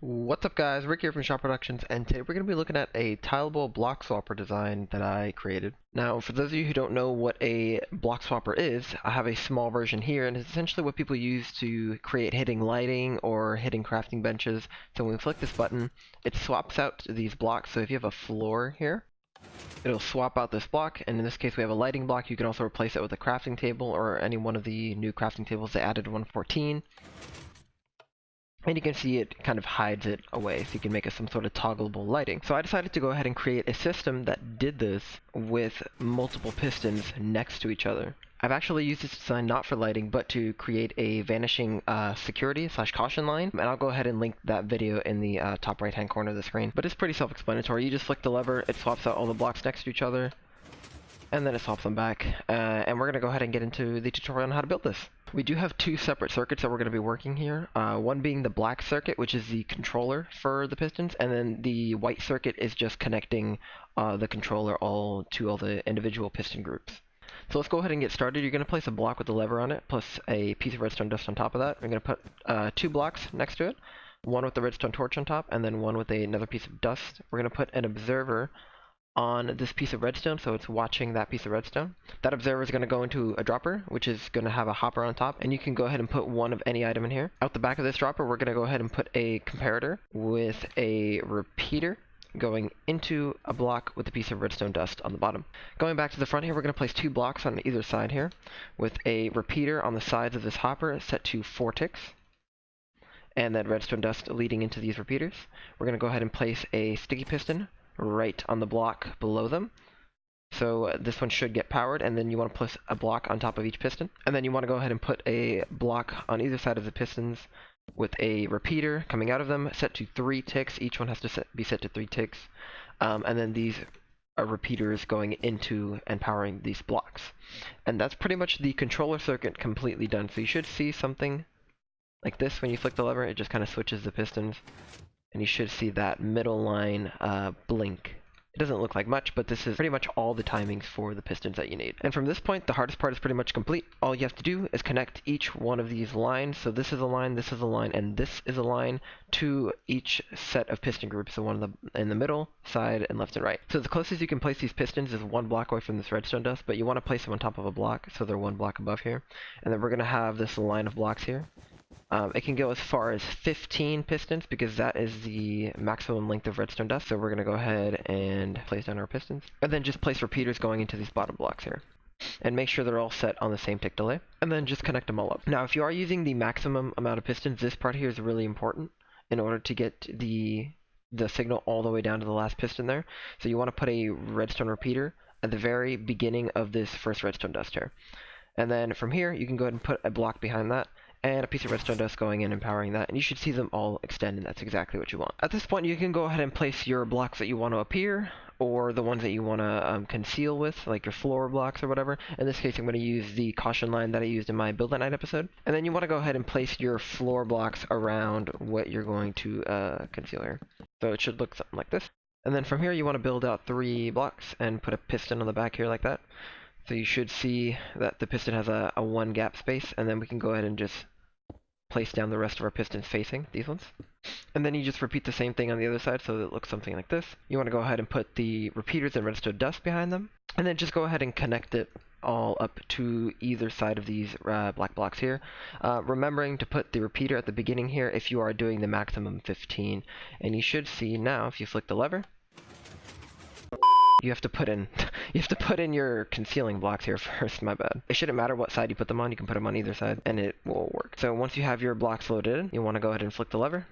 What's up guys, Rick here from Shop Productions, and today we're going to be looking at a tileable block swapper design that I created. Now, for those of you who don't know what a block swapper is, I have a small version here, and it's essentially what people use to create hidden lighting or hidden crafting benches. So when we click this button, it swaps out these blocks. So if you have a floor here, it'll swap out this block, and in this case we have a lighting block. You can also replace it with a crafting table or any one of the new crafting tables they added in 1.14. And you can see it kind of hides it away, so you can make it some sort of toggleable lighting. So I decided to go ahead and create a system that did this with multiple pistons next to each other. I've actually used this design not for lighting, but to create a vanishing security / caution line. And I'll go ahead and link that video in the top right hand corner of the screen. But it's pretty self-explanatory. You just flick the lever, it swaps out all the blocks next to each other, and then it swaps them back. And we're going to go ahead and get into the tutorial on how to build this. We do have two separate circuits that we're going to be working here. One being the black circuit, which is the controller for the pistons, and then the white circuit is just connecting the controller to all the individual piston groups. So let's go ahead and get started. You're going to place a block with a lever on it, plus a piece of redstone dust on top of that. We're going to put two blocks next to it, one with the redstone torch on top, and then one with another piece of dust. We're going to put an observer on this piece of redstone, so it's watching that piece of redstone. That observer is going to go into a dropper, which is going to have a hopper on top, and you can go ahead and put one of any item in here. Out the back of this dropper, we're going to go ahead and put a comparator with a repeater going into a block with a piece of redstone dust on the bottom. Going back to the front here, we're going to place two blocks on either side here with a repeater on the sides of this hopper set to 4 ticks, and then redstone dust leading into these repeaters. We're going to go ahead and place a sticky piston right on the block below them. So this one should get powered, and then you want to place a block on top of each piston. And then you want to go ahead and put a block on either side of the pistons with a repeater coming out of them set to 3 ticks. Each one has to be set to 3 ticks. And then these are repeaters going into and powering these blocks. And that's pretty much the controller circuit completely done. So you should see something like this when you flick the lever. It just kind of switches the pistons, and you should see that middle line blink. It doesn't look like much, but this is pretty much all the timings for the pistons that you need. And from this point, the hardest part is pretty much complete. All you have to do is connect each one of these lines. So this is a line, this is a line, and this is a line to each set of piston groups. So one in the middle, side, and left and right. So the closest you can place these pistons is 1 block away from this redstone dust, but you want to place them on top of a block, so they're 1 block above here. And then we're going to have this line of blocks here. It can go as far as 15 pistons because that is the maximum length of redstone dust. So we're going to go ahead and place down our pistons. And then just place repeaters going into these bottom blocks here. And make sure they're all set on the same tick delay. And then just connect them all up. Now, if you are using the maximum amount of pistons, this part here is really important in order to get the signal all the way down to the last piston there. So you want to put a redstone repeater at the very beginning of this first redstone dust here. And then from here, you can go ahead and put a block behind that, and a piece of redstone dust going in and powering that, and you should see them all extend, and that's exactly what you want. At this point, you can go ahead and place your blocks that you want to appear, or the ones that you want to conceal with, like your floor blocks or whatever. In this case, I'm going to use the caution line that I used in my Build at Night episode. And then you want to go ahead and place your floor blocks around what you're going to conceal here. So it should look something like this. And then from here, you want to build out 3 blocks and put a piston on the back here like that. So you should see that the piston has a 1 gap space, and then we can go ahead and just place down the rest of our pistons facing these ones. And then you just repeat the same thing on the other side so that it looks something like this. You want to go ahead and put the repeaters and redstone dust behind them, and then just go ahead and connect it all up to either side of these black blocks here. Remembering to put the repeater at the beginning here if you are doing the maximum 15. And you should see now, if you flick the lever, you have to put in your concealing blocks here first. My bad. It shouldn't matter what side you put them on. You can put them on either side and it will work. So once you have your blocks loaded in, you want to go ahead and flick the lever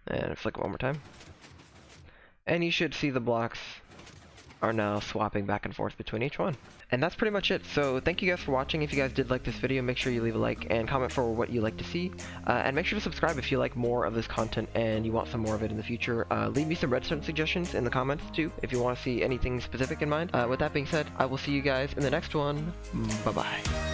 and flick it one more time, and you should see the blocks are now swapping back and forth between each one. And that's pretty much it. So thank you guys for watching. If you guys did like this video, make sure you leave a like and comment for what you like to see. And make sure to subscribe if you like more of this content and you want some more of it in the future. Leave me some redstone suggestions in the comments too if you want to see anything specific in mind. With that being said, I will see you guys in the next one. Bye-bye.